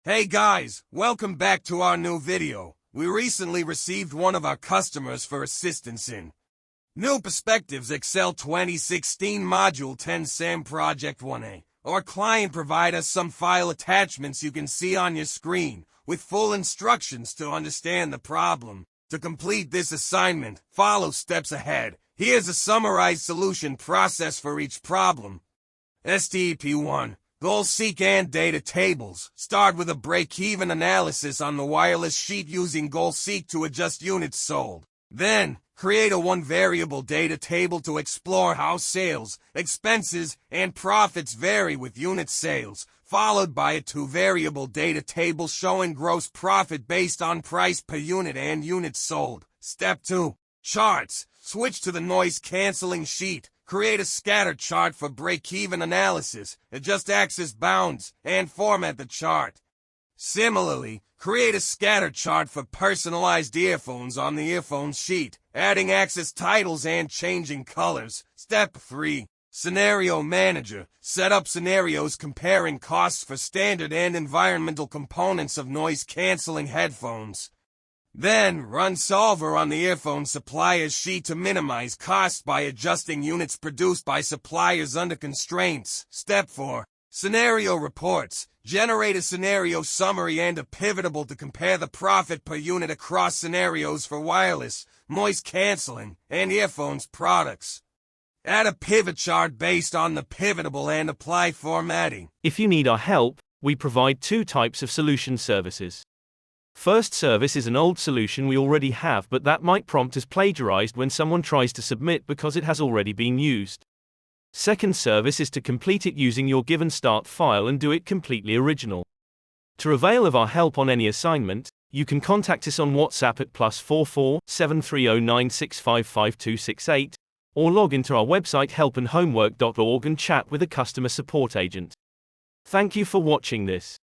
Hey guys, welcome back to our new video. We recently received one of our customers for assistance in New Perspectives Excel 2016 Module 10 SAM Project 1A. Our client provided us some file attachments you can see on your screen, with full instructions to understand the problem. To complete this assignment, follow steps ahead. Here's a summarized solution process for each problem. Step 1. Goal seek and data tables. Start with a break-even analysis on the wireless sheet using goal seek to adjust units sold. Then, create a one-variable data table to explore how sales, expenses, and profits vary with unit sales, followed by a two-variable data table showing gross profit based on price per unit and units sold. Step 2. Charts. Switch to the noise-canceling sheet. Create a scatter chart for break-even analysis, adjust axis bounds, and format the chart. Similarly, create a scatter chart for personalized earphones on the earphone sheet, adding axis titles and changing colors. Step 3. Scenario Manager. Set up scenarios comparing costs for standard and environmental components of noise-canceling headphones. Then, run Solver on the earphone supplier's sheet to minimize costs by adjusting units produced by suppliers under constraints. Step 4. Scenario Reports. Generate a scenario summary and a pivotable to compare the profit per unit across scenarios for wireless, noise canceling, and earphones products. Add a pivot chart based on the pivotable and apply formatting. If you need our help, we provide two types of solution services. First service is an old solution we already have, but that might prompt as plagiarized when someone tries to submit because it has already been used. Second service is to complete it using your given start file and do it completely original. To avail of our help on any assignment, you can contact us on WhatsApp at +44 7309655268, or log into our website helpandhomework.org and chat with a customer support agent. Thank you for watching this.